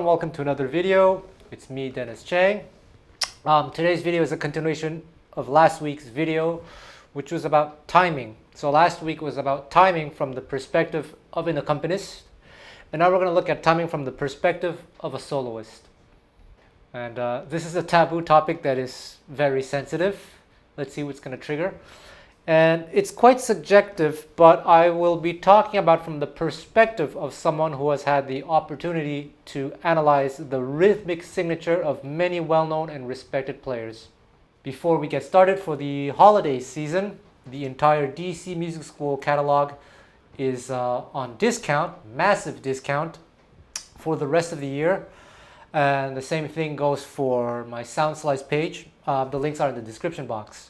Welcome to another video. It's me, Dennis Chang. Today's video is a continuation of last week's video, which was about timing. So last week was about timing from the perspective of an accompanist, and now we're going to look at timing from the perspective of a soloist. And this is a taboo topic that is very sensitive. Let's see what's going to trigger. And it's quite subjective, but I will be talking about from the perspective of someone who has had the opportunity to analyze the rhythmic signature of many well-known and respected players. Before we get started, for the holiday season, the entire DC Music School catalog is on discount, massive discount, for the rest of the year. And the same thing goes for my SoundSlice page. The links are in the description box.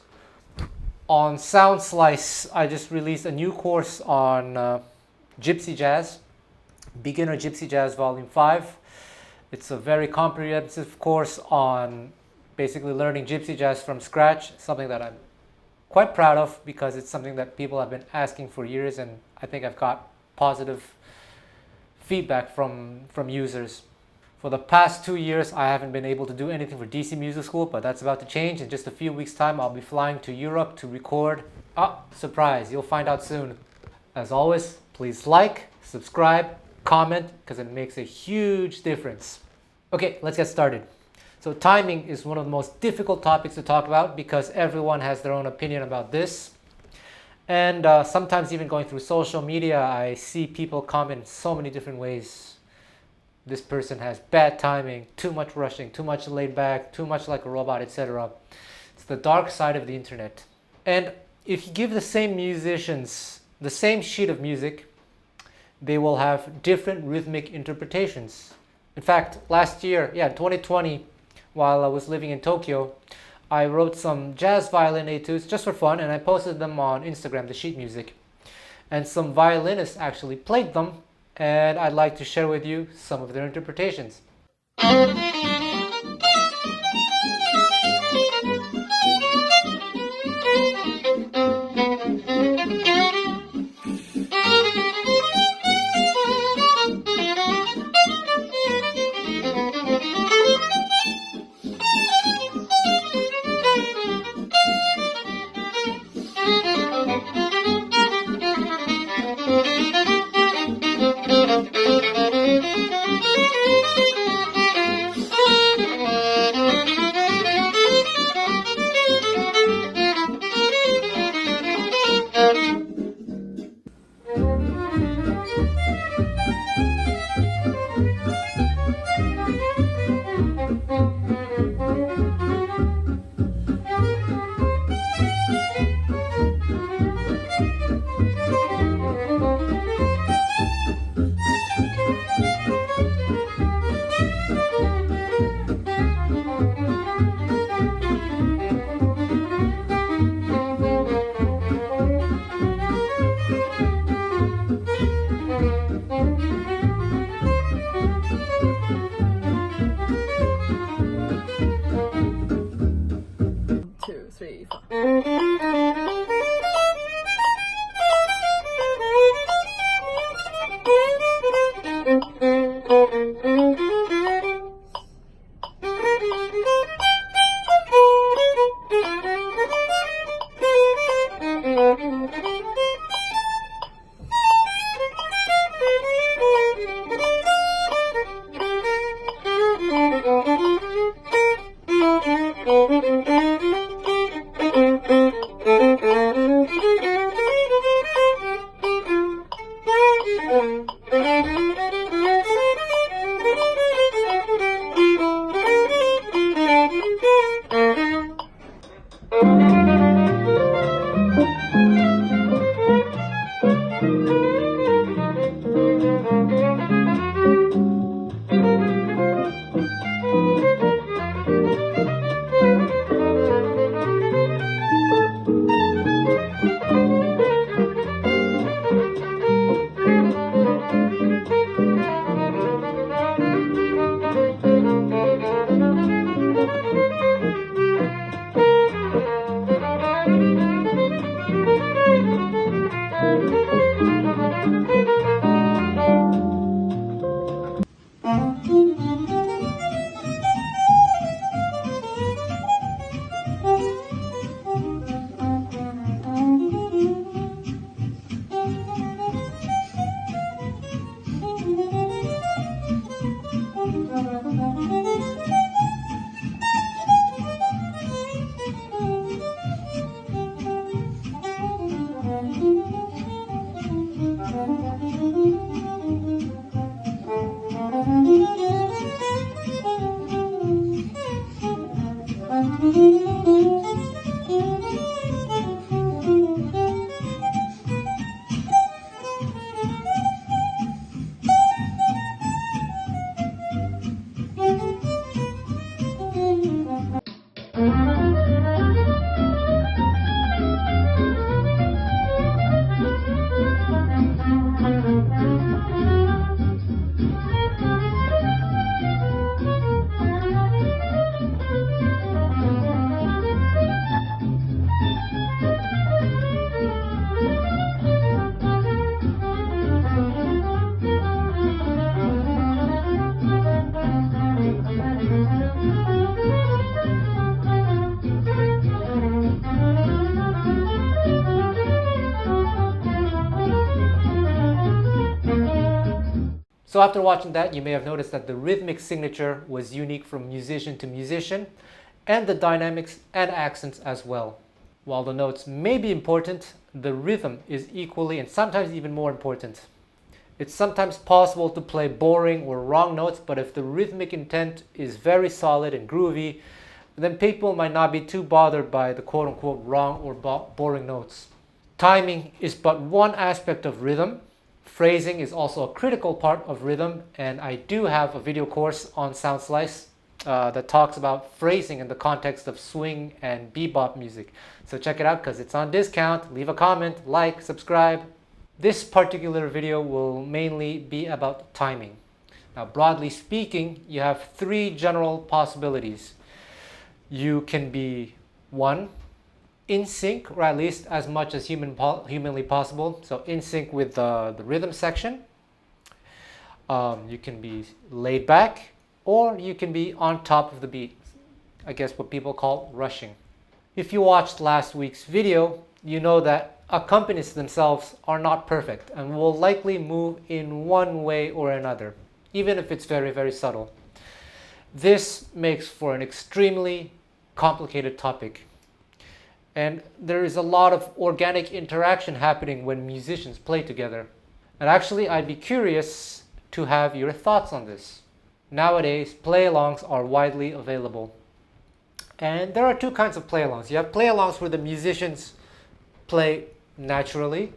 On SoundSlice, I just released a new course on Gypsy Jazz, Beginner Gypsy Jazz Volume 5. It's a very comprehensive course on basically learning Gypsy Jazz from scratch, something that I'm quite proud of because it's something that people have been asking for years, and I think I've got positive feedback from users. For the past 2 years, I haven't been able to do anything for DC Music School, but that's about to change. In just a few weeks' time, I'll be flying to Europe to record. Surprise, you'll find out soon. As always, please like, subscribe, comment, because it makes a huge difference. Okay, let's get started. So timing is one of the most difficult topics to talk about because everyone has their own opinion about this. And sometimes even going through social media, I see people comment in so many different ways. This person has bad timing, too much rushing, too much laid back, too much like a robot, etc. It's the dark side of the internet. And if you give the same musicians the same sheet of music, they will have different rhythmic interpretations. In fact, last year, 2020, while I was living in Tokyo, I wrote some jazz violin etudes just for fun, and I posted them on Instagram, the sheet music. And some violinists actually played them, and I'd like to share with you some of their interpretations. So after watching that, you may have noticed that the rhythmic signature was unique from musician to musician, and the dynamics and accents as well. While the notes may be important, the rhythm is equally and sometimes even more important. It's sometimes possible to play boring or wrong notes, but if the rhythmic intent is very solid and groovy, then people might not be too bothered by the quote-unquote wrong or boring notes. Timing is but one aspect of rhythm. Phrasing is also a critical part of rhythm, and I do have a video course on Sound Slice that talks about phrasing in the context of swing and bebop music. So check it out because it's on discount. Leave a comment, like, subscribe. This particular video will mainly be about timing. Now, broadly speaking, you have three general possibilities. You can be 1, in sync, or at least as much as humanly possible. So in sync with the rhythm section. You can be laid back, or you can be on top of the beat. I guess what people call rushing. If you watched last week's video, you know that accompanists themselves are not perfect and will likely move in one way or another, even if it's very, very subtle. This makes for an extremely complicated topic. And there is a lot of organic interaction happening when musicians play together. And actually, I'd be curious to have your thoughts on this. Nowadays, play-alongs are widely available. And there are two kinds of play-alongs. You have play-alongs where the musicians play naturally.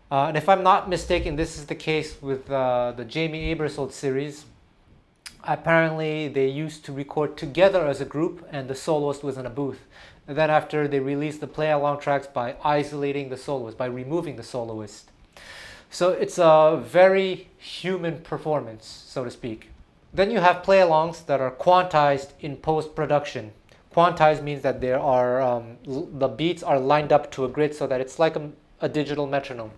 And if I'm not mistaken, this is the case with the Jamie Aebersold series. Apparently, they used to record together as a group and the soloist was in a booth. And then after, they released the play-along tracks by isolating the soloist, by removing the soloist. So it's a very human performance, so to speak. Then you have play-alongs that are quantized in post-production. Quantized means that there are the beats are lined up to a grid so that it's like a digital metronome.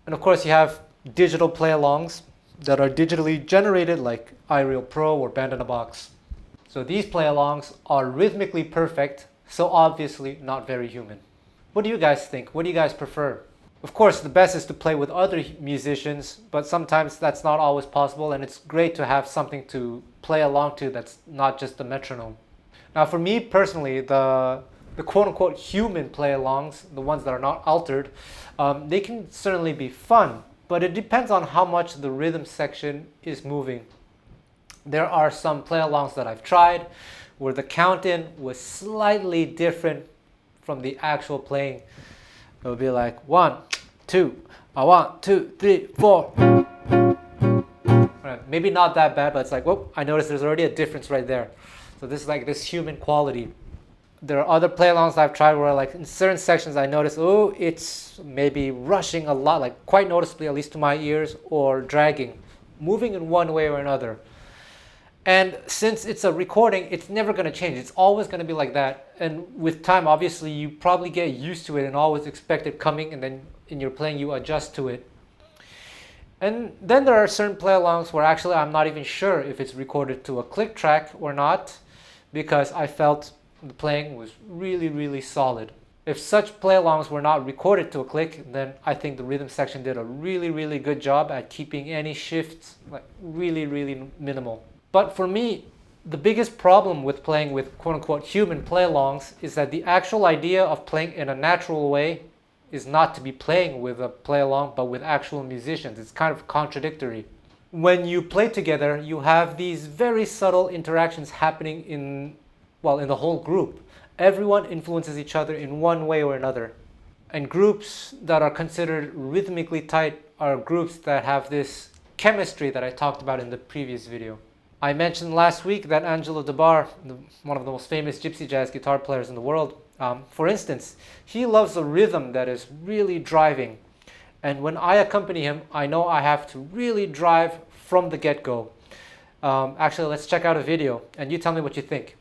And of course, you have digital play-alongs that are digitally generated like iReal Pro or Band in a Box. So these play-alongs are rhythmically perfect, so obviously not very human. What do you guys think? What do you guys prefer? Of course, the best is to play with other musicians, but sometimes that's not always possible, and it's great to have something to play along to that's not just the metronome. Now, for me personally, the quote-unquote human play-alongs, the ones that are not altered, they can certainly be fun, but it depends on how much the rhythm section is moving. There are some play-alongs that I've tried where the count-in was slightly different from the actual playing. It would be like 1, 2, 1, 2, 3, 4. Right, maybe not that bad, but it's like, whoop, I noticed there's already a difference right there. So this is like this human quality. There are other play-alongs I've tried where like in certain sections I notice, oh, it's maybe rushing a lot, like quite noticeably, at least to my ears, or dragging, moving in one way or another. And since it's a recording, it's never going to change. It's always going to be like that. And with time, obviously, you probably get used to it and always expect it coming, and then in your playing, you adjust to it. And then there are certain play-alongs where actually I'm not even sure if it's recorded to a click track or not, because I felt the playing was really, really solid. If such play-alongs were not recorded to a click, then I think the rhythm section did a really, really good job at keeping any shifts like really, really minimal. But for me, the biggest problem with playing with quote-unquote human play-alongs is that the actual idea of playing in a natural way is not to be playing with a play-along, but with actual musicians. It's kind of contradictory. When you play together, you have these very subtle interactions happening in the whole group. Everyone influences each other in one way or another. And groups that are considered rhythmically tight are groups that have this chemistry that I talked about in the previous video. I mentioned last week that Angelo, one of the most famous gypsy jazz guitar players in the world, for instance, he loves a rhythm that is really driving. And when I accompany him, I know I have to really drive from the get-go. Actually, let's check out a video and you tell me what you think.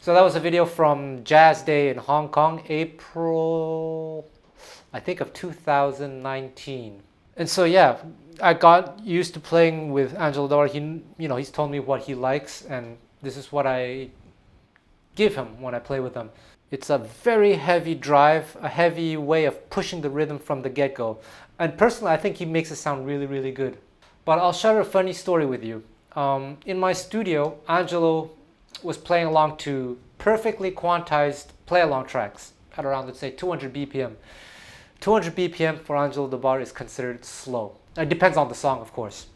So that was a video from Jazz Day in Hong Kong, April, I think, of 2019. And so yeah, I got used to playing with Angelo Dora. He's told me what he likes, and this is what I give him when I play with him. It's a very heavy drive, a heavy way of pushing the rhythm from the get-go. And personally, I think he makes it sound really, really good. But I'll share a funny story with you. In my studio, Angelo was playing along to perfectly quantized play-along tracks at around, let's say, 200 BPM. 200 BPM for Angelo Debar is considered slow. It depends on the song, of course.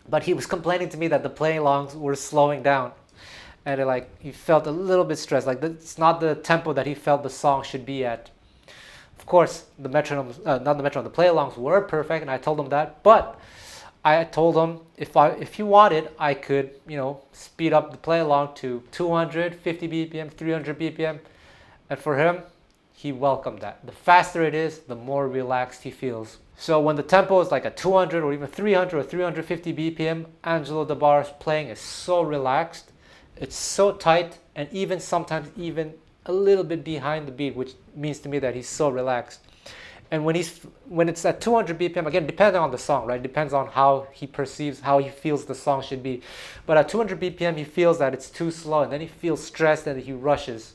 But he was complaining to me that the play-alongs were slowing down. And he felt a little bit stressed. It's not the tempo that he felt the song should be at. Of course, the metronomes, the play-alongs were perfect, and I told him that. But I told him if he wanted, I could, speed up the play along to 250 BPM, 300 BPM. And for him, he welcomed that. The faster it is, the more relaxed he feels. So when the tempo is like a 200 or even 300 or 350 BPM, Angelo Debar's playing is so relaxed. It's so tight, and even sometimes even a little bit behind the beat, which means to me that he's so relaxed. And when it's at 200 BPM, again, depending on the song, right? Depends on how he perceives, how he feels the song should be. But at 200 BPM, he feels that it's too slow, and then he feels stressed and he rushes.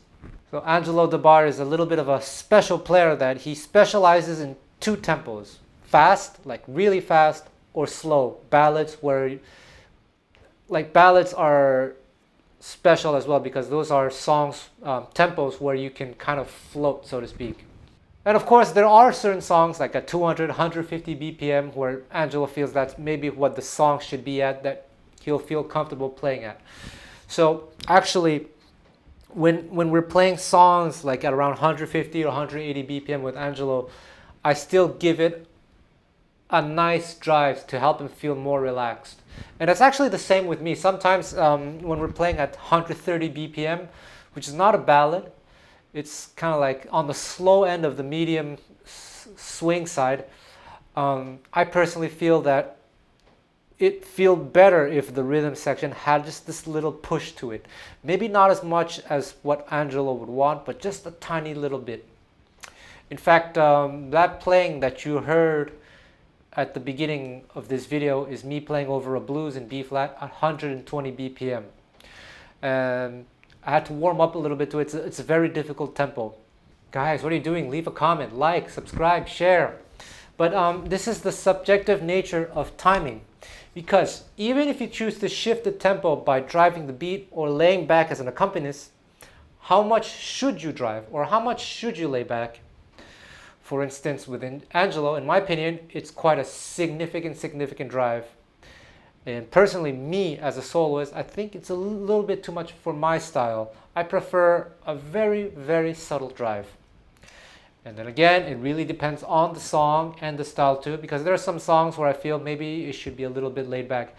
So Angelo Debar is a little bit of a special player that he specializes in two tempos. Fast, like really fast, or slow. Ballads ballads are special as well, because those are songs, tempos where you can kind of float, so to speak. And of course, there are certain songs like at 200, 150 BPM where Angelo feels that's maybe what the song should be at, that he'll feel comfortable playing at. So actually, when we're playing songs like at around 150 or 180 BPM with Angelo, I still give it a nice drive to help him feel more relaxed. And it's actually the same with me. Sometimes when we're playing at 130 BPM, which is not a ballad, it's kind of like on the slow end of the medium swing side. I personally feel that it feels better if the rhythm section had just this little push to it. Maybe not as much as what Angelo would want, but just a tiny little bit. In fact, that playing that you heard at the beginning of this video is me playing over a blues in B flat at 120 BPM. And I had to warm up a little bit to it. It's a very difficult tempo. Guys, what are you doing? Leave a comment, like, subscribe, share. But this is the subjective nature of timing. Because even if you choose to shift the tempo by driving the beat or laying back as an accompanist, how much should you drive or how much should you lay back? For instance, with Angelo, in my opinion, it's quite a significant drive. And personally, me as a soloist, I think it's a little bit too much for my style. I prefer a very, very subtle drive. And then again, it really depends on the song and the style too, because there are some songs where I feel maybe it should be a little bit laid back.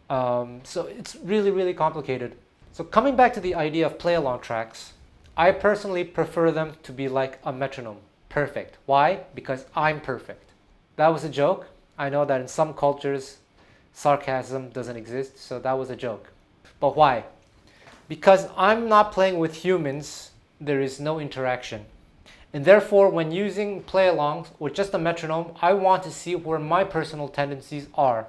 So it's really, really complicated. So coming back to the idea of play-along tracks, I personally prefer them to be like a metronome. Perfect. Why? Because I'm perfect. That was a joke. I know that in some cultures, sarcasm doesn't exist, so that was a joke. But why? Because I'm not playing with humans, there is no interaction. And therefore, when using play-alongs or just a metronome, I want to see where my personal tendencies are.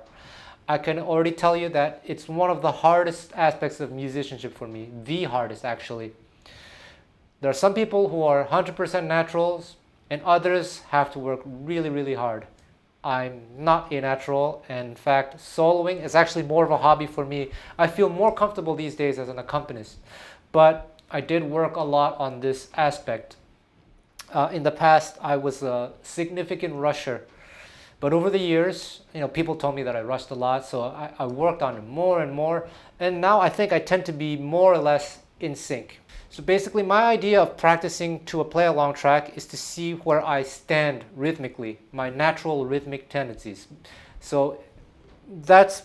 I can already tell you that it's one of the hardest aspects of musicianship for me, the hardest actually. There are some people who are 100% naturals, and others have to work really, really hard. I'm not a natural, and in fact, soloing is actually more of a hobby for me. I feel more comfortable these days as an accompanist, but I did work a lot on this aspect. In the past, I was a significant rusher, but over the years, people told me that I rushed a lot, so I worked on it more and more, and now I think I tend to be more or less in sync. So basically, my idea of practicing to a play-along track is to see where I stand rhythmically, my natural rhythmic tendencies. So that's,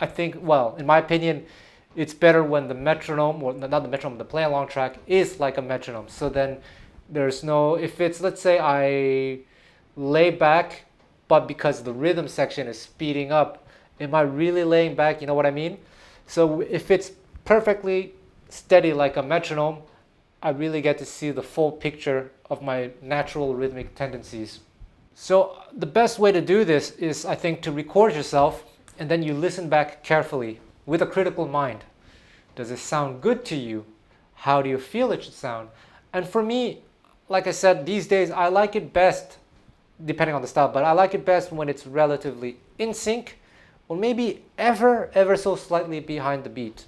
I think, well, in my opinion, it's better when the metronome, or not the metronome, the play-along track is like a metronome. So then there's no, if it's, let's say I lay back, but because the rhythm section is speeding up, am I really laying back? You know what I mean? So if it's perfectly steady like a metronome, I really get to see the full picture of my natural rhythmic tendencies. So the best way to do this is, I think, to record yourself and then you listen back carefully with a critical mind. Does it sound good to you? How do you feel it should sound? And for me, like I said, these days I like it best, depending on the style, but I like it best when it's relatively in sync or maybe ever so slightly behind the beat.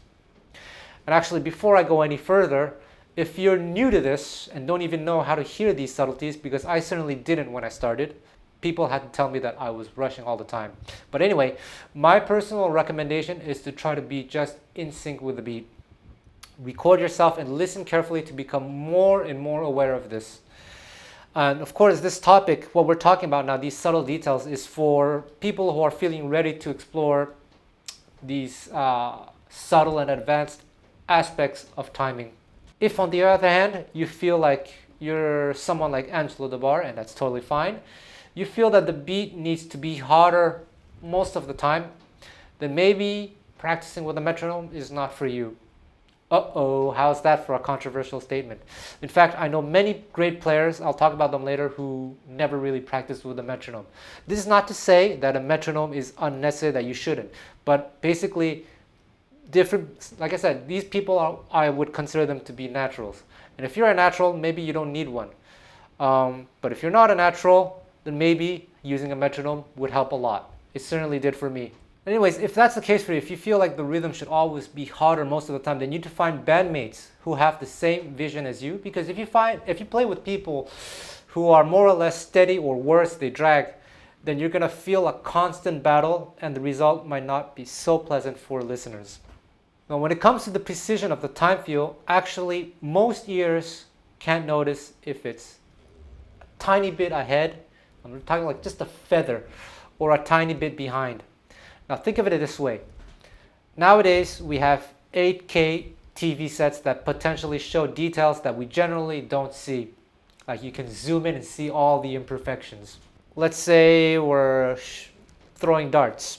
And actually, before I go any further, if you're new to this and don't even know how to hear these subtleties, because I certainly didn't when I started, people had to tell me that I was rushing all the time. But anyway, my personal recommendation is to try to be just in sync with the beat. Record yourself and listen carefully to become more and more aware of this. And of course, this topic, what we're talking about now, these subtle details, is for people who are feeling ready to explore these subtle and advanced aspects of timing. If on the other hand, you feel like you're someone like Angelo, and that's totally fine, you feel that the beat needs to be harder most of the time, then maybe practicing with a metronome is not for you. Uh-oh, how's that for a controversial statement? In fact, I know many great players, I'll talk about them later, who never really practiced with a metronome. This is not to say that a metronome is unnecessary, that you shouldn't, but basically, like I said, these people I would consider them to be naturals. And if you're a natural, maybe you don't need one. But if you're not a natural, then maybe using a metronome would help a lot. It certainly did for me. Anyways, if that's the case for you, if you feel like the rhythm should always be harder most of the time, then you need to find bandmates who have the same vision as you. Because if you play with people who are more or less steady, or worse, they drag, then you're gonna feel a constant battle, and the result might not be so pleasant for listeners. Now, when it comes to the precision of the time feel, actually most ears can't notice if it's a tiny bit ahead, I'm talking like just a feather, or a tiny bit behind. Now think of it this way. Nowadays we have 8K TV sets that potentially show details that we generally don't see. Like you can zoom in and see all the imperfections. Let's say we're throwing darts,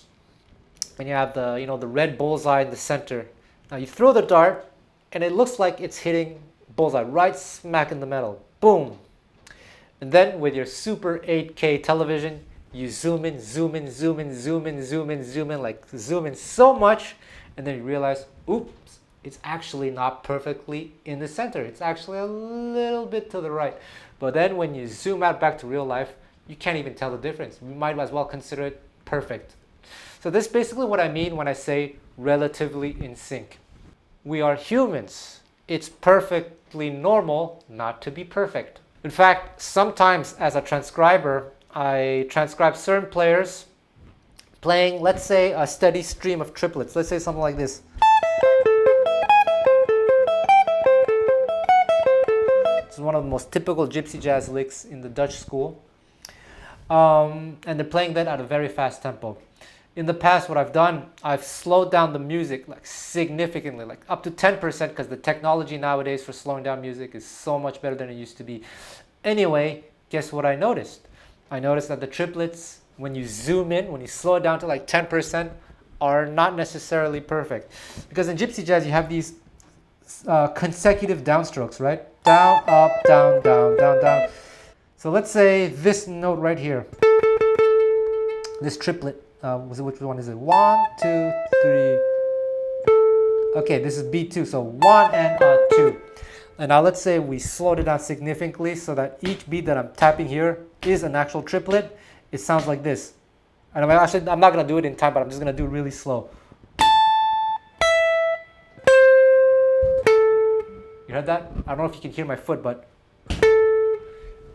and you have the red bullseye in the center. Now you throw the dart, and it looks like it's hitting bullseye right smack in the middle. Boom! And then with your super 8K television, you zoom in, like zoom in so much, and then you realize, oops, it's actually not perfectly in the center. It's actually a little bit to the right. But then when you zoom out back to real life, you can't even tell the difference. You might as well consider it perfect. So this is basically what I mean when I say relatively in sync. We are humans. It's perfectly normal not to be perfect. In fact, sometimes as a transcriber, I transcribe certain players playing, let's say, a steady stream of triplets. Let's say something like this. This is one of the most typical gypsy jazz licks in the Dutch school. And they're playing that at a very fast tempo. In the past, what I've done, I've slowed down the music like significantly, like up to 10%, because the technology nowadays for slowing down music is so much better than it used to be. Anyway, guess what I noticed? I noticed that the triplets, when you zoom in, when you slow it down to like 10%, are not necessarily perfect. Because in gypsy jazz, you have these consecutive downstrokes, right? Down, up, down, down, down, down. So let's say this note right here, this triplet, which one is it? 1, 2, 3. Okay, this is B2, so 1 and 2. And now let's say we slowed it down significantly so that each beat that I'm tapping here is an actual triplet. it sounds like this. And I'm not gonna do it in time, but I'm just gonna do it really slow. You heard that? I don't know if you can hear my foot, but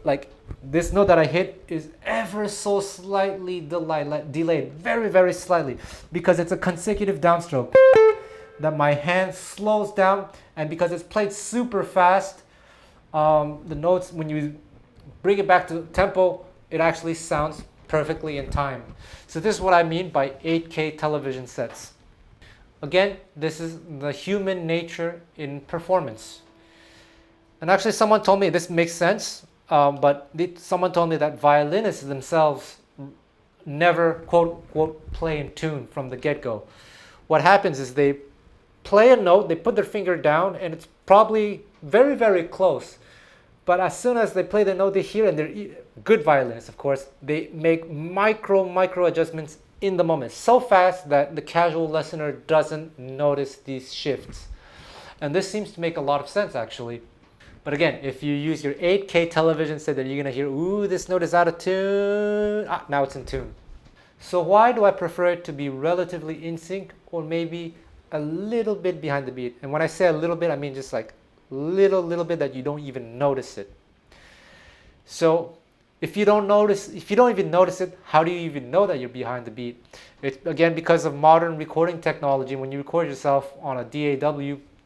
like this note that I hit is ever so slightly delayed, very, very slightly, because it's a consecutive downstroke that my hand slows down, and because it's played super fast, the notes, when you bring it back to tempo, it actually sounds perfectly in time. So this is what I mean by 8K television sets. Again, this is the human nature in performance. And actually someone told me, this makes sense, someone told me that violinists themselves never quote unquote play in tune from the get-go. What happens is they play a note, they put their finger down, and it's probably very, very close. But as soon as they play the note they hear, and they're good violinists, of course, they make micro adjustments in the moment, so fast that the casual listener doesn't notice these shifts. And this seems to make a lot of sense, actually. But again, if you use your 8K television set, then you're gonna hear, ooh, this note is out of tune. Now it's in tune. So why do I prefer it to be relatively in sync, or maybe a little bit behind the beat? And when I say a little bit, I mean just like little bit that you don't even notice it. So if you don't even notice it, how do you even know that you're behind the beat? It's again because of modern recording technology. When you record yourself on a DAW,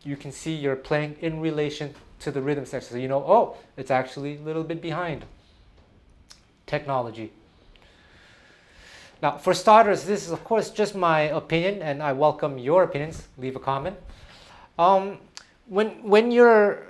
you can see you're playing in relation to the rhythm section. So you know, oh, it's actually a little bit behind. Technology. Now, for starters, this is of course just my opinion, and I welcome your opinions. Leave a comment. When you're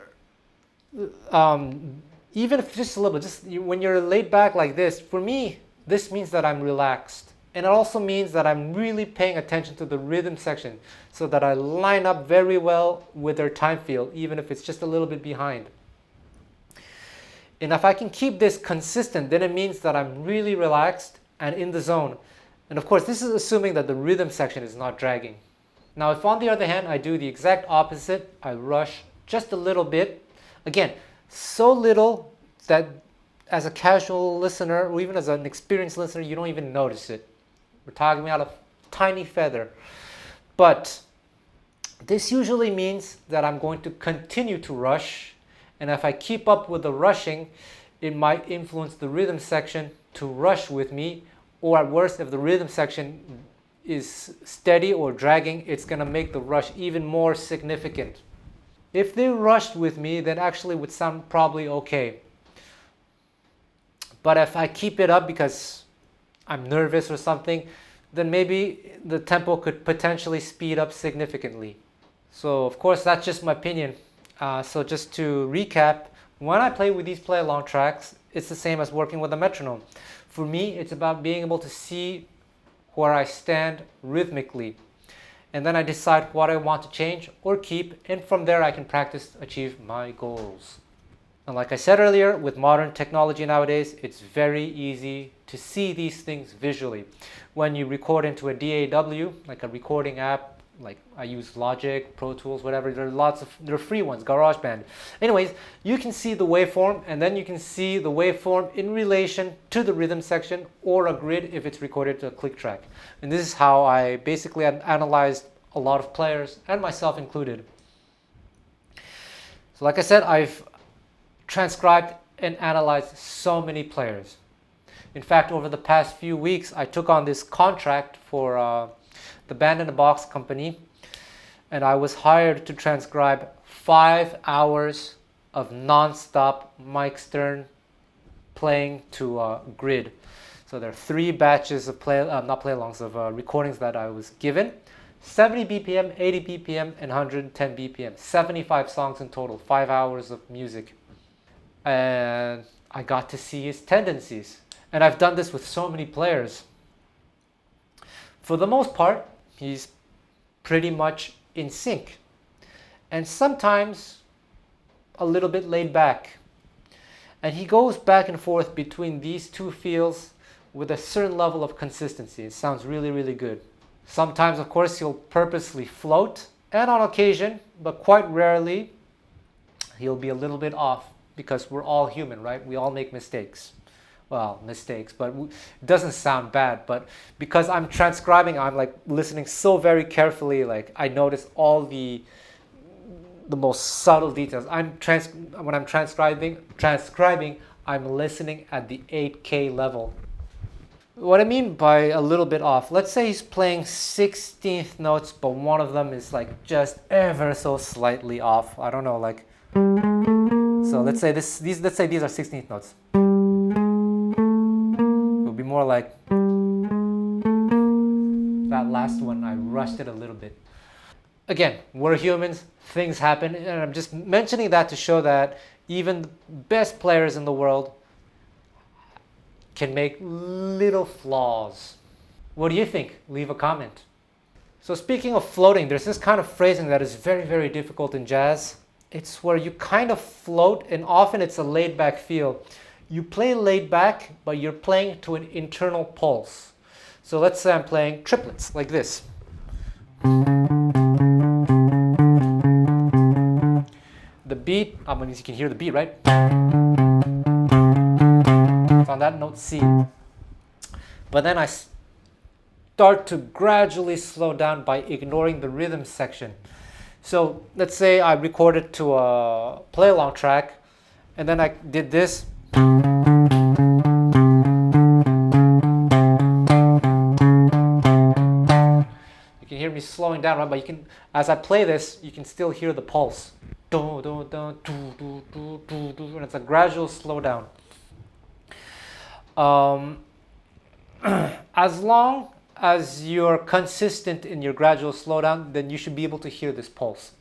even if just a little bit, when you're laid back like this, for me, this means that I'm relaxed. And it also means that I'm really paying attention to the rhythm section so that I line up very well with their time feel, even if it's just a little bit behind. And if I can keep this consistent, then it means that I'm really relaxed and in the zone. And of course, this is assuming that the rhythm section is not dragging. Now, if on the other hand, I do the exact opposite, I rush just a little bit, again, so little that as a casual listener, or even as an experienced listener, you don't even notice it. We're talking about a tiny feather. But this usually means that I'm going to continue to rush, and if I keep up with the rushing, it might influence the rhythm section to rush with me, or at worst, if the rhythm section is steady or dragging, it's going to make the rush even more significant. If they rushed with me, then actually would sound probably okay. But if I keep it up because I'm nervous or something, then maybe the tempo could potentially speed up significantly. So of course, that's just my opinion. So just to recap, when I play with these play-along tracks, it's the same as working with a metronome. For me, it's about being able to see where I stand rhythmically. And then I decide what I want to change or keep, and from there I can practice to achieve my goals. And like I said earlier, with modern technology nowadays, it's very easy to see these things visually. When you record into a DAW, like a recording app, like I use Logic, Pro Tools, whatever, there are free ones, GarageBand. Anyways, you can see the waveform, and then you can see the waveform in relation to the rhythm section or a grid if it's recorded to a click track. And this is how I basically analyzed a lot of players, and myself included. So like I said, I've transcribed and analyzed so many players. In fact, over the past few weeks, I took on this contract for the Band in a Box company, and I was hired to transcribe 5 hours of non-stop Mike Stern playing to a grid. So there are 3 batches of recordings that I was given. 70 BPM, 80 BPM, and 110 BPM. 75 songs in total, 5 hours of music. And I got to see his tendencies. And I've done this with so many players. For the most part, he's pretty much in sync. And sometimes a little bit laid back. And he goes back and forth between these two feels with a certain level of consistency. It sounds really, really good. Sometimes, of course, he'll purposely float, and on occasion, but quite rarely, he'll be a little bit off, because we're all human, right? We all make mistakes. well, mistakes, but it doesn't sound bad. But because I'm transcribing, I'm like listening so very carefully. Like I notice all the most subtle details. When I'm transcribing, I'm listening at the 8K level. What I mean by a little bit off, let's say he's playing 16th notes, but one of them is like just ever so slightly off. I don't know, like, so let's say these are 16th notes. It would be more like that last one. I rushed it a little bit. Again, we're humans, things happen, and I'm just mentioning that to show that even the best players in the world can make little flaws. What do you think? Leave a comment. So speaking of floating, there's this kind of phrasing that is very, very difficult in jazz. It's where you kind of float, and often it's a laid back feel. You play laid back, but you're playing to an internal pulse. So let's say I'm playing triplets like this. The beat, I mean, you can hear the beat, right? It's on that note C. But then I start to gradually slow down by ignoring the rhythm section. So let's say I recorded to a play along track, and then I did this. You can hear me slowing down, right? But you can, as I play this, you can still hear the pulse. And it's a gradual slowdown. As long as you're consistent in your gradual slowdown, then you should be able to hear this pulse.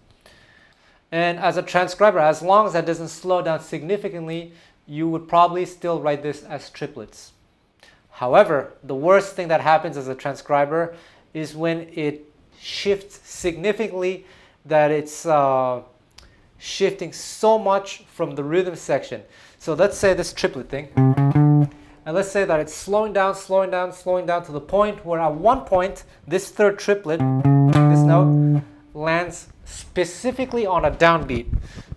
And as a transcriber, as long as that doesn't slow down significantly, you would probably still write this as triplets. However, the worst thing that happens as a transcriber is when it shifts significantly, that it's shifting so much from the rhythm section. So let's say this triplet thing, and let's say that it's slowing down to the point where at one point this third triplet, this note, lands specifically on a downbeat.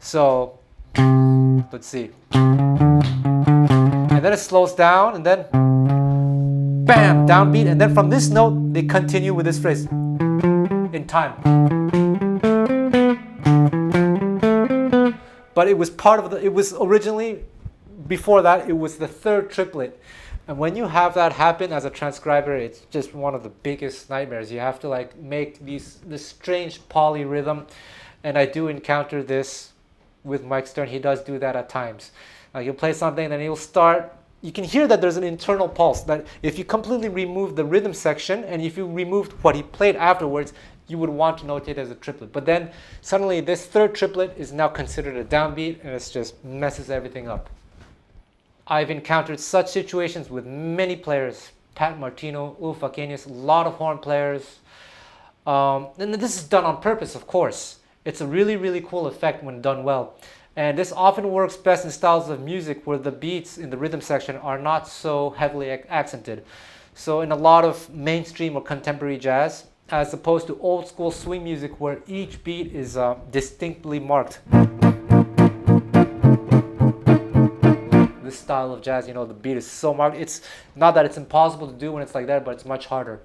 So let's see, and then it slows down, and then bam, downbeat, and then from this note they continue with this phrase in time. But it was part of it was originally, before that, it was the third triplet. And when you have that happen as a transcriber, it's just one of the biggest nightmares. You have to like make this strange polyrhythm. And I do encounter this with Mike Stern. He does do that at times. You'll play something and then he'll start, you can hear that there's an internal pulse, that if you completely remove the rhythm section and if you removed what he played afterwards, you would want to notate it as a triplet. But then suddenly this third triplet is now considered a downbeat, and it just messes everything up. I've encountered such situations with many players, Pat Martino, Ulf Akenius, a lot of horn players. And this is done on purpose, of course. It's a really, really cool effect when done well. And this often works best in styles of music where the beats in the rhythm section are not so heavily accented. So in a lot of mainstream or contemporary jazz, as opposed to old school swing music where each beat is distinctly marked. This style of jazz, the beat is so marked. It's not that it's impossible to do when it's like that, but it's much harder.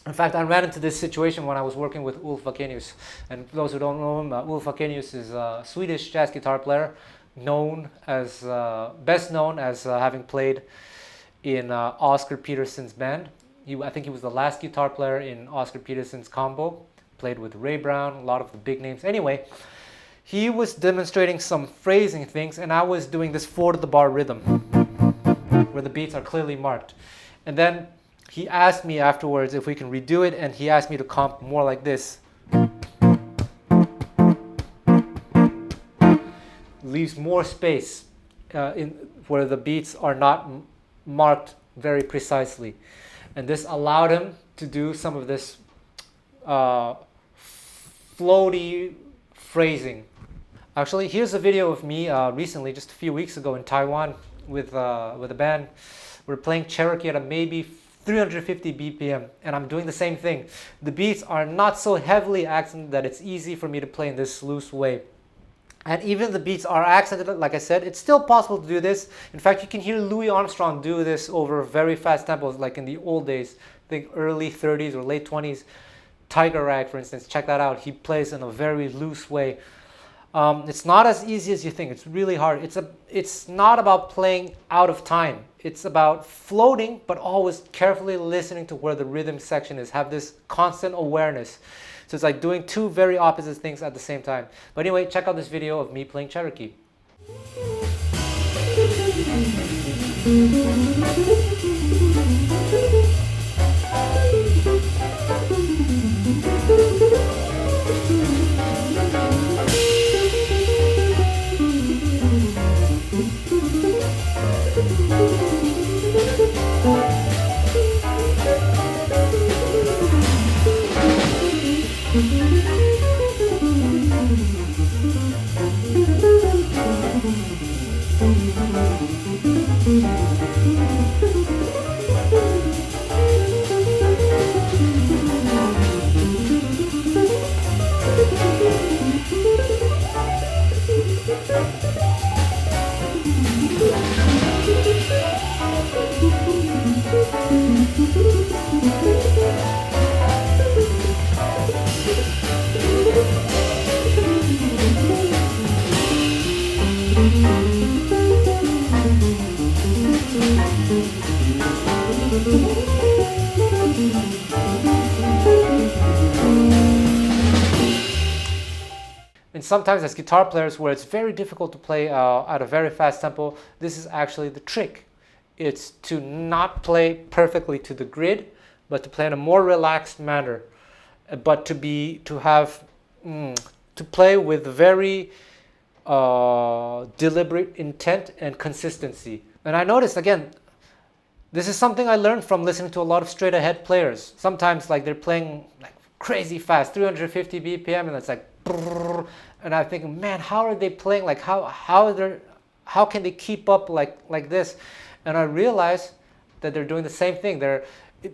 In fact, I ran into this situation when I was working with Ulf Akenius. And for those who don't know him, Ulf Akenius is a Swedish jazz guitar player, best known as having played in Oscar Peterson's band. I think he was the last guitar player in Oscar Peterson's combo. Played with Ray Brown, a lot of the big names. Anyway, he was demonstrating some phrasing things, and I was doing this 4-to-the-bar rhythm, where the beats are clearly marked. And then he asked me afterwards if we can redo it, and he asked me to comp more like this. Leaves more space where the beats are not marked very precisely. And this allowed him to do some of this floaty phrasing. Actually, here's a video of me recently, just a few weeks ago in Taiwan with a band. We're playing Cherokee at a maybe 350 BPM, and I'm doing the same thing. The beats are not so heavily accented that it's easy for me to play in this loose way. And even the beats are accented, like I said, it's still possible to do this. In fact, you can hear Louis Armstrong do this over very fast tempos, like in the old days, I think early 30s or late 20s. Tiger Rag, for instance, check that out. He plays in a very loose way. It's not as easy as you think. It's really hard. It's not about playing out of time. It's about floating, but always carefully listening to where the rhythm section is. Have this constant awareness. So it's like doing two very opposite things at the same time. But anyway, check out this video of me playing Cherokee. And sometimes as guitar players where it's very difficult to play at a very fast tempo, this is actually the trick. It's to not play perfectly to the grid, but to play in a more relaxed manner, but to play with very deliberate intent and consistency. And I noticed, again, this is something I learned from listening to a lot of straight ahead players. Sometimes like they're playing like crazy fast, 350 BPM, and it's like, and I'm thinking, man, how are they playing? Like how can they keep up like this? And I realized that they're doing the same thing.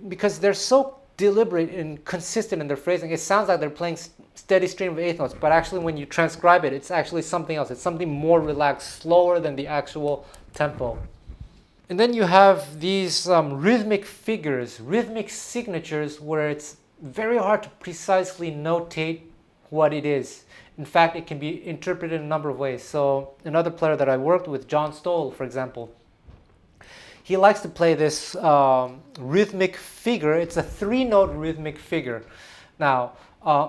Because they're so deliberate and consistent in their phrasing. It sounds like they're playing steady stream of eighth notes, but actually when you transcribe it, it's actually something else. It's something more relaxed, slower than the actual tempo. And then you have these rhythmic figures, rhythmic signatures, where it's very hard to precisely notate what it is. In fact, it can be interpreted in a number of ways. So another player that I worked with, John Stoll, for example, he likes to play this rhythmic figure. It's a 3-note rhythmic figure. Now,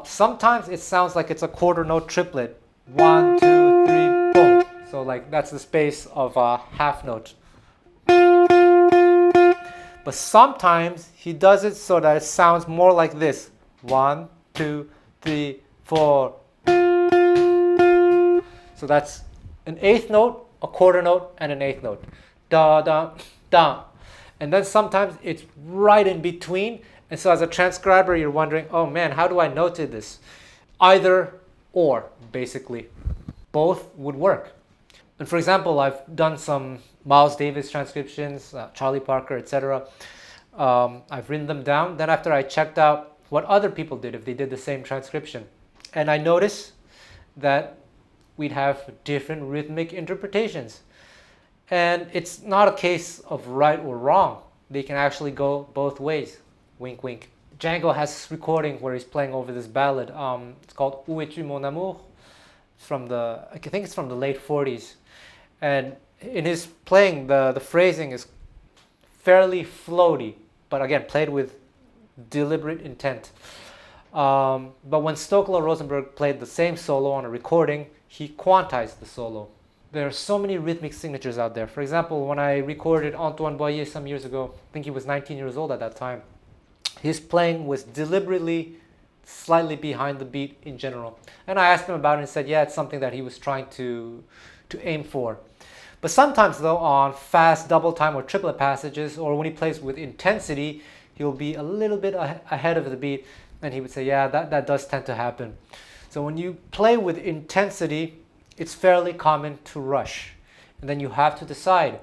sometimes it sounds like it's a quarter note triplet. 1, 2, 3, boom. So like that's the space of a half note. But sometimes he does it so that it sounds more like this. 1, 2, 3, 4. So that's an eighth note, a quarter note, and an eighth note. Da, da, da. And then sometimes it's right in between. And so as a transcriber, you're wondering, oh man, how do I notate this? Either or, basically. Both would work. And for example, I've done some Miles Davis transcriptions, Charlie Parker, etc. I've written them down. Then after I checked out what other people did, if they did the same transcription. And I noticed that we'd have different rhythmic interpretations. And it's not a case of right or wrong. They can actually go both ways. Wink, wink. Django has this recording where he's playing over this ballad. It's called Où es-tu mon amour? I think it's from the late 40s. And in his playing, the phrasing is fairly floaty, but again, played with deliberate intent. But when Stokla Rosenberg played the same solo on a recording, he quantized the solo. There are so many rhythmic signatures out there. For example, when I recorded Antoine Boyer some years ago, I think he was 19 years old at that time, his playing was deliberately slightly behind the beat in general. And I asked him about it and said, yeah, it's something that he was trying to aim for. But sometimes though, on fast double time or triplet passages, or when he plays with intensity, he'll be a little bit ahead of the beat, and he would say, yeah, that does tend to happen. So when you play with intensity, it's fairly common to rush. And then you have to decide,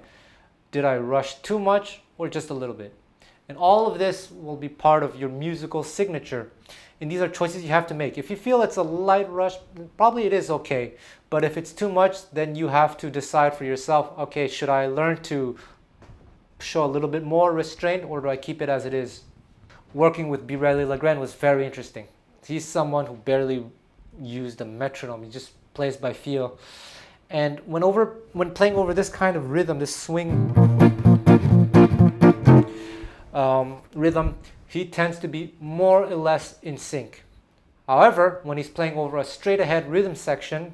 did I rush too much or just a little bit? And all of this will be part of your musical signature. And these are choices you have to make. If you feel it's a light rush, probably it is okay. But if it's too much, then you have to decide for yourself, okay, should I learn to show a little bit more restraint, or do I keep it as it is? Working with Birelli-Legrand was very interesting. He's someone who barely used a metronome. He just plays by feel. And when playing over this kind of rhythm, this swing rhythm, he tends to be more or less in sync. However, when he's playing over a straight ahead rhythm section,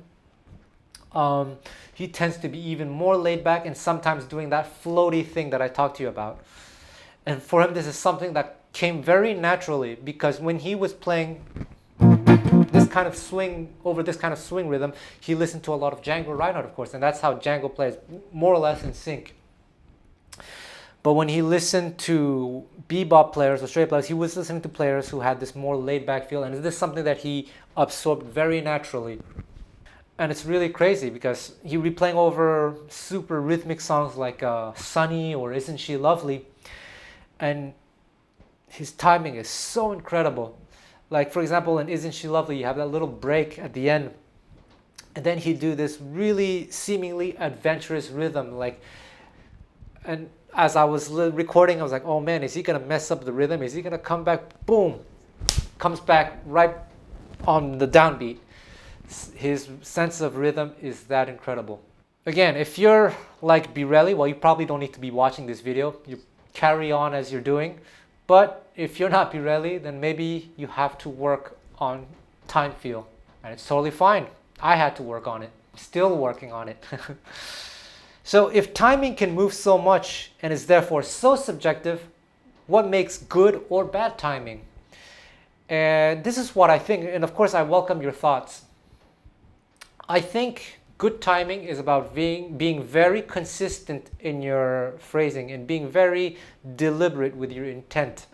he tends to be even more laid back and sometimes doing that floaty thing that I talked to you about. And for him, this is something that came very naturally, because when he was playing this kind of swing over this kind of swing rhythm, he listened to a lot of Django Reinhardt, of course, and that's how Django plays, more or less in sync. But when he listened to bebop players or straight players, he was listening to players who had this more laid back feel, and this is something that he absorbed very naturally. And it's really crazy because he would be playing over super rhythmic songs like Sunny or Isn't She Lovely, and his timing is so incredible. Like, for example, in Isn't She Lovely, you have that little break at the end, and then he'd do this really seemingly adventurous rhythm. And as I was recording, I was like, oh man, is he going to mess up the rhythm? Is he going to come back? Boom! Comes back right on the downbeat. His sense of rhythm is that incredible. Again, if you're like Birelli, well, you probably don't need to be watching this video. You carry on as you're doing. But if you're not Birelli, then maybe you have to work on time feel. And it's totally fine. I had to work on it. Still working on it. So if timing can move so much and is therefore so subjective, what makes good or bad timing? And this is what I think, and of course I welcome your thoughts. I think good timing is about being very consistent in your phrasing and being very deliberate with your intent.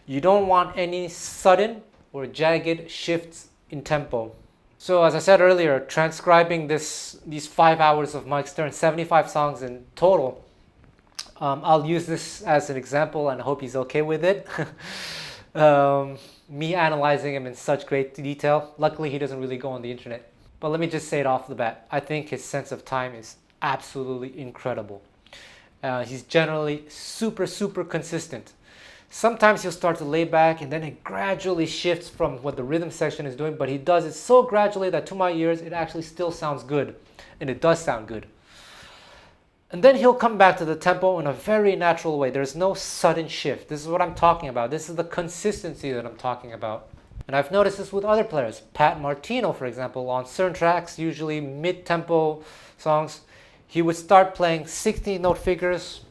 You don't want any sudden or jagged shifts in tempo. So as I said earlier, transcribing these 5 hours of Mike Stern, 75 songs in total, I'll use this as an example and I hope he's okay with it. Me analyzing him in such great detail. Luckily, he doesn't really go on the internet. But let me just say it off the bat. I think his sense of time is absolutely incredible. He's generally super, super consistent. Sometimes he'll start to lay back and then it gradually shifts from what the rhythm section is doing, but he does it so gradually that to my ears, it actually still sounds good. And it does sound good. And then he'll come back to the tempo in a very natural way. There's no sudden shift. This is what I'm talking about. This is the consistency that I'm talking about. And I've noticed this with other players. Pat Martino, for example, on certain tracks, usually mid-tempo songs, he would start playing 16th-note figures,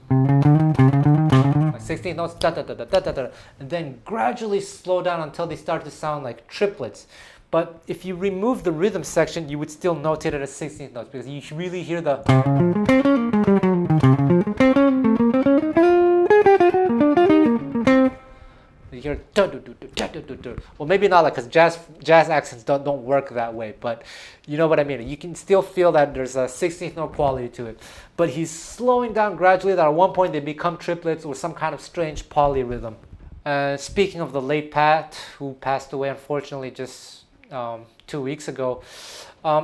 16th notes, da da da da da da, and then gradually slow down until they start to sound like triplets. But if you remove the rhythm section, you would still notate it as 16th notes because you really hear the. You hear well, maybe not, like, because jazz accents don't work that way, but you know what I mean. You can still feel that there's a 16th note quality to it, but he's slowing down gradually that at one point they become triplets or some kind of strange polyrhythm. Speaking of the late Pat, who passed away unfortunately just 2 weeks ago,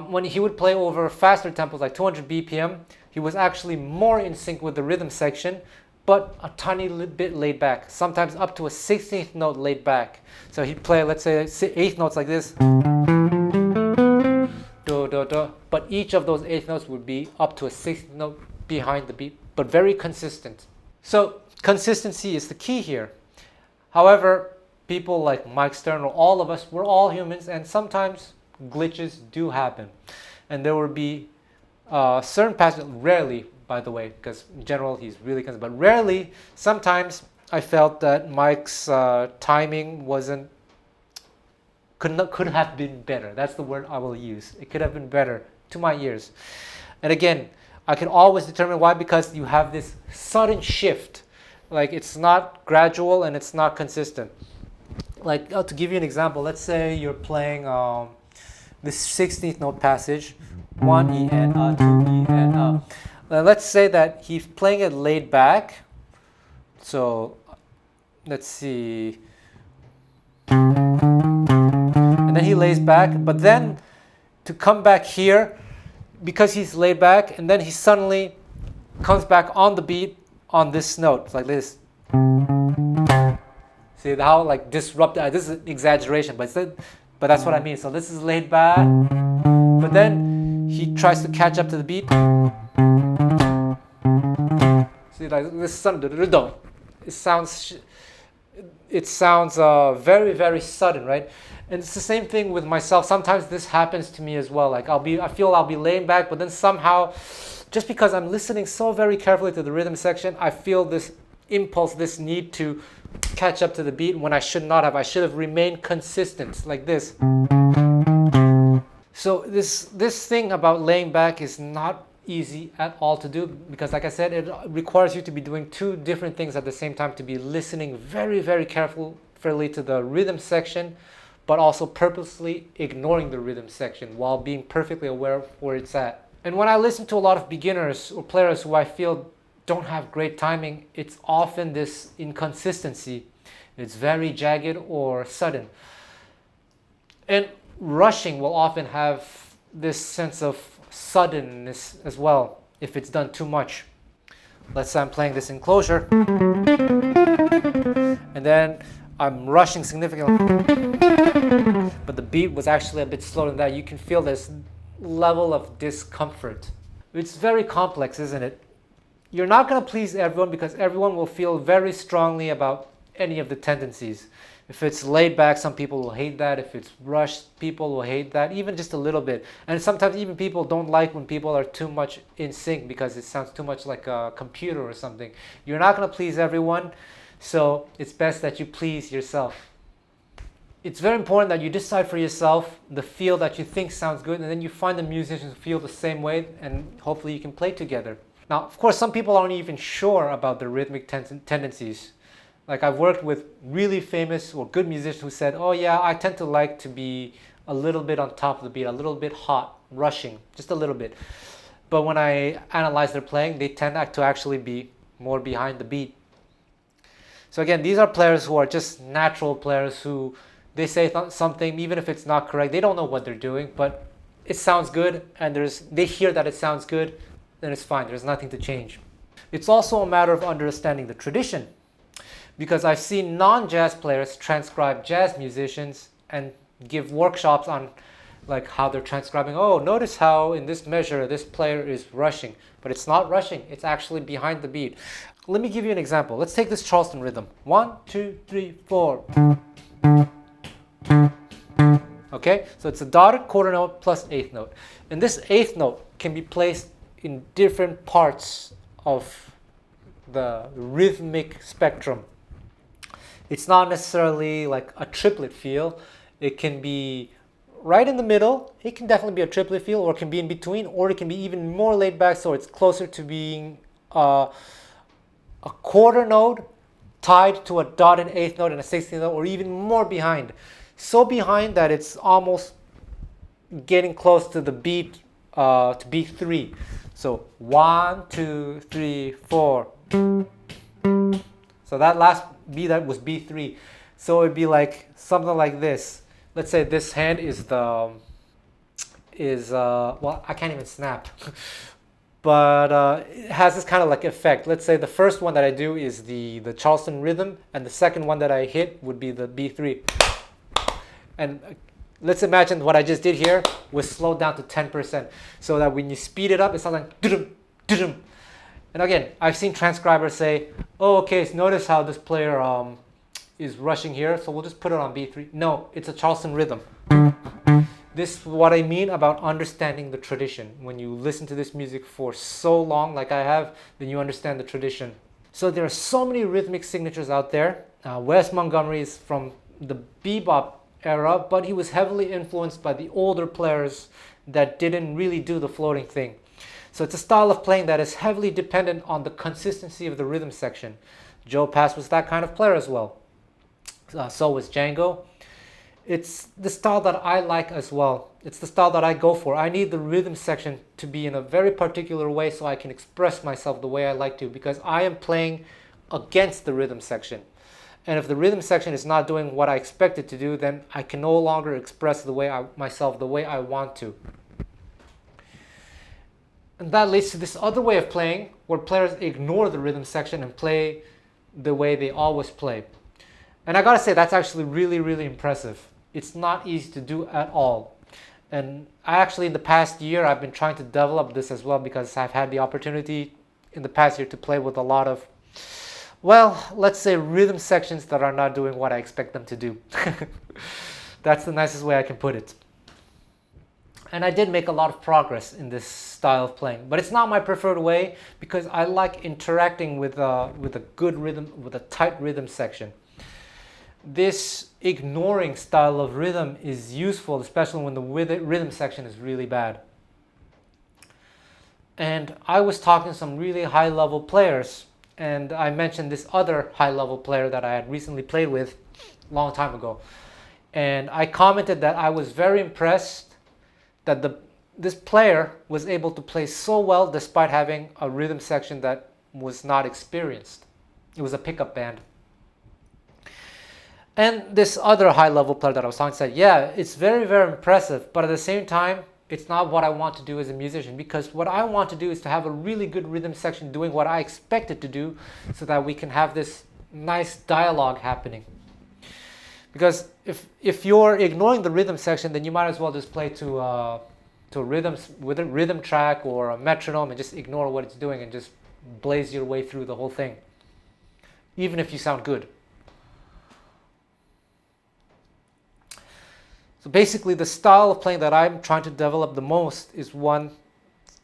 when he would play over faster tempos like 200 BPM, he was actually more in sync with the rhythm section, but a tiny bit laid back, sometimes up to a 16th note laid back. So he'd play, let's say, 8th notes like this, do, do, do, but each of those 8th notes would be up to a 6th note behind the beat, but very consistent. So consistency is the key here. However, people like Mike Stern or all of us, we're all humans, and sometimes glitches do happen. And there will be certain passages, rarely, by the way, because in general he's really consistent, but rarely, sometimes I felt that Mike's timing could have been better. That's the word I will use. It could have been better to my ears. And again, I can always determine why, because you have this sudden shift. Like, it's not gradual and it's not consistent. Like, to give you an example, let's say you're playing this 16th note passage, 1 E and 2 E and Let's say that he's playing it laid back. So let's see. And then he lays back, but then to come back here, because he's laid back, and then he suddenly comes back on the beat on this note. It's like this. See how like disrupted, this is an exaggeration, but that's what I mean. So this is laid back, but then he tries to catch up to the beat. See, like this rhythm, it sounds very, very sudden, right? And it's the same thing with myself. Sometimes this happens to me as well. Like I feel I'll be laying back, but then somehow, just because I'm listening so very carefully to the rhythm section, I feel this impulse, this need to catch up to the beat when I should not have. I should have remained consistent, like this. So this thing about laying back is not easy at all to do, because like I said, it requires you to be doing two different things at the same time, to be listening very, very carefully to the rhythm section, but also purposely ignoring the rhythm section while being perfectly aware of where it's at. And when I listen to a lot of beginners or players who I feel don't have great timing, it's often this inconsistency. It's very jagged or sudden. And rushing will often have this sense of suddenness as well if it's done too much. Let's say I'm playing this in closure, and then I'm rushing significantly, but the beat was actually a bit slower than that. You can feel this level of discomfort. It's very complex, isn't it? You're not going to please everyone, because everyone will feel very strongly about any of the tendencies. If it's laid back, some people will hate that. If it's rushed, people will hate that, even just a little bit. And sometimes even people don't like when people are too much in sync, because it sounds too much like a computer or something. You're not going to please everyone, so it's best that you please yourself. It's very important that you decide for yourself the feel that you think sounds good, and then you find the musicians who feel the same way, and hopefully you can play together. Now, of course, some people aren't even sure about the rhythmic tendencies. Like I've worked with really famous or good musicians who said, oh yeah, I tend to like to be a little bit on top of the beat, a little bit hot, rushing, just a little bit. But when I analyze their playing, they tend to actually be more behind the beat. So again, these are players who are just natural players who they say something, even if it's not correct, they don't know what they're doing, but it sounds good, and they hear that it sounds good, then it's fine, there's nothing to change. It's also a matter of understanding the tradition, because I've seen non-jazz players transcribe jazz musicians and give workshops on like how they're transcribing. Oh, notice how in this measure this player is rushing, but it's not rushing, it's actually behind the beat. Let me give you an example. Let's take this Charleston rhythm. 1, 2, 3, 4. Okay, so it's a dotted quarter note plus eighth note. And this eighth note can be placed in different parts of the rhythmic spectrum. It's not necessarily like a triplet feel. It can be right in the middle. It can definitely be a triplet feel, or it can be in between, or it can be even more laid back, so it's closer to being a quarter note tied to a dotted eighth note and a 16th note, or even more behind. So behind that it's almost getting close to the beat, to beat 3. So 1, 2, 3, 4. So that last beat that was B3. So it'd be like something like this. Let's say this hand well, I can't even snap. But it has this kind of like effect. Let's say the first one that I do is the Charleston rhythm, and the second one that I hit would be the B3. And let's imagine what I just did here was slowed down to 10%, so that when you speed it up, it sounds like dum dum. And again, I've seen transcribers say, oh, okay, so notice how this player is rushing here, so we'll just put it on B3. No, it's a Charleston rhythm. This is what I mean about understanding the tradition. When you listen to this music for so long, like I have, then you understand the tradition. So there are so many rhythmic signatures out there. Wes Montgomery is from the bebop era, but he was heavily influenced by the older players that didn't really do the floating thing. So it's a style of playing that is heavily dependent on the consistency of the rhythm section. Joe Pass was that kind of player as well. So was Django. It's the style that I like as well. It's the style that I go for. I need the rhythm section to be in a very particular way so I can express myself the way I like to, because I am playing against the rhythm section. And if the rhythm section is not doing what I expect it to do, then I can no longer express myself the way I want to. And that leads to this other way of playing, where players ignore the rhythm section and play the way they always play. And I gotta say, that's actually really, really impressive. It's not easy to do at all. And I actually, in the past year, I've been trying to develop this as well, because I've had the opportunity in the past year to play with a lot of, well, let's say rhythm sections that are not doing what I expect them to do. That's the nicest way I can put it. And I did make a lot of progress in this style of playing, but it's not my preferred way, because I like interacting with a good rhythm, with a tight rhythm section. This ignoring style of rhythm is useful, especially when the rhythm section is really bad. And I was talking to some really high-level players, and I mentioned this other high-level player that I had recently played with a long time ago. And I commented that I was very impressed that this player was able to play so well despite having a rhythm section that was not experienced. It was a pickup band. And this other high-level player that I was talking to said, yeah, it's very, very impressive, but at the same time, it's not what I want to do as a musician, because what I want to do is to have a really good rhythm section doing what I expect it to do, so that we can have this nice dialogue happening. Because if you're ignoring the rhythm section, then you might as well just play to a rhythm track or a metronome and just ignore what it's doing and just blaze your way through the whole thing, even if you sound good. So basically, the style of playing that I'm trying to develop the most is one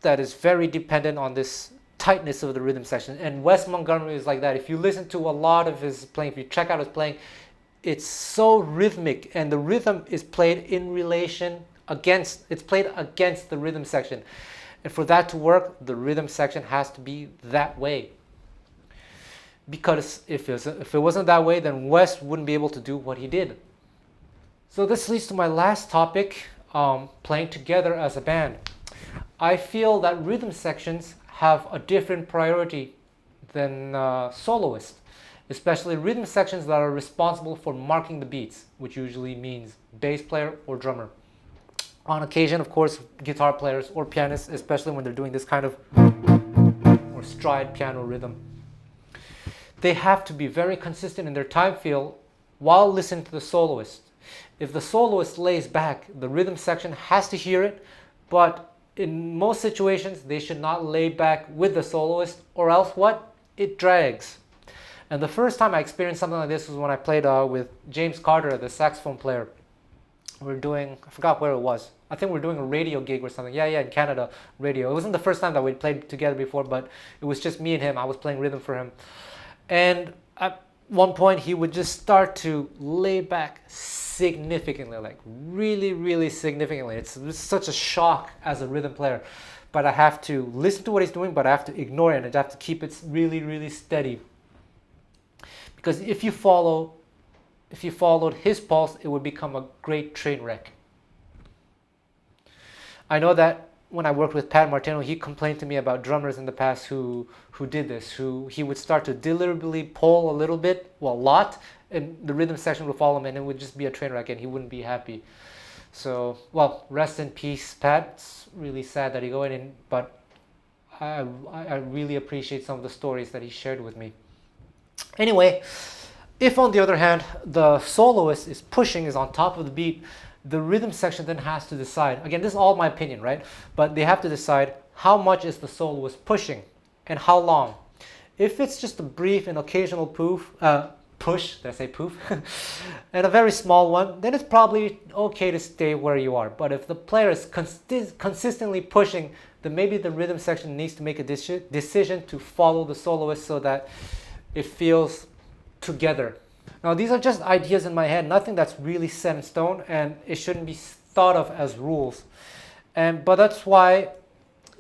that is very dependent on this tightness of the rhythm section. And Wes Montgomery is like that. If you listen to a lot of his playing, if you check out his playing, it's so rhythmic, and the rhythm is played in relation against, it's played against the rhythm section. And for that to work, the rhythm section has to be that way. Because if it wasn't that way, then Wes wouldn't be able to do what he did. So this leads to my last topic, playing together as a band. I feel that rhythm sections have a different priority than soloists, especially rhythm sections that are responsible for marking the beats, which usually means bass player or drummer. On occasion, of course, guitar players or pianists, especially when they're doing this kind of or stride piano rhythm. They have to be very consistent in their time feel while listening to the soloist. If the soloist lays back, the rhythm section has to hear it, but in most situations, they should not lay back with the soloist, or else what? It drags. And the first time I experienced something like this was when I played with James Carter, the saxophone player. We're doing, I forgot where it was. I think we're doing a radio gig or something. Yeah, in Canada, radio. It wasn't the first time that we played together before, but it was just me and him. I was playing rhythm for him. And at one point, he would just start to lay back significantly, like really, really significantly. It's such a shock as a rhythm player. But I have to listen to what he's doing, but I have to ignore it, and I have to keep it really, really steady. Because if you followed his pulse, it would become a great train wreck. I know that when I worked with Pat Martino, he complained to me about drummers in the past who did this, who he would start to deliberately pull a little bit, well, a lot, and the rhythm section would follow him, and it would just be a train wreck, and he wouldn't be happy. So, well, rest in peace, Pat. It's really sad that he went in, but I really appreciate some of the stories that he shared with me. Anyway, if on the other hand, the soloist is on top of the beat, the rhythm section then has to decide. Again, this is all my opinion, right? But they have to decide how much is the soloist pushing and how long. If it's just a brief and occasional push, did I say poof? And a very small one, then it's probably okay to stay where you are. But if the player is consistently pushing, then maybe the rhythm section needs to make a decision to follow the soloist so that it feels together. Now, these are just ideas in my head, nothing that's really set in stone, and it shouldn't be thought of as rules. But that's why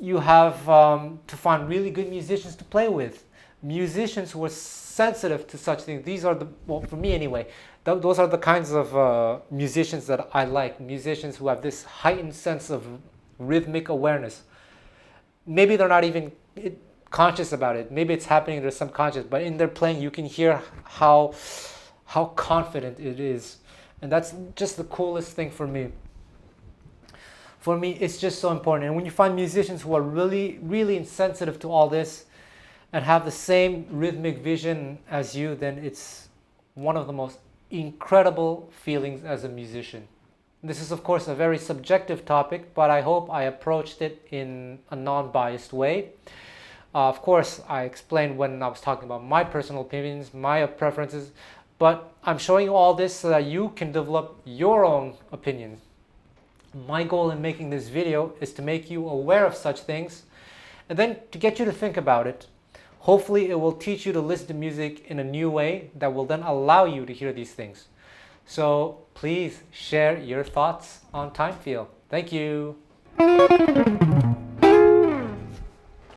you have to find really good musicians to play with. Musicians who are sensitive to such things. These are well, for me anyway, those are the kinds of musicians that I like. Musicians who have this heightened sense of rhythmic awareness. Maybe they're not even conscious about it. Maybe it's happening in their subconscious, but in their playing, you can hear how how confident it is. And that's just the coolest thing for me. For me, it's just so important. And when you find musicians who are really, really insensitive to all this and have the same rhythmic vision as you, then it's one of the most incredible feelings as a musician. This is, of course, a very subjective topic, but I hope I approached it in a non-biased way. Of course, I explained when I was talking about my personal opinions, my preferences, but I'm showing you all this so that you can develop your own opinions. My goal in making this video is to make you aware of such things and then to get you to think about it. Hopefully it will teach you to listen to music in a new way that will then allow you to hear these things. So please share your thoughts on time feel. Thank you.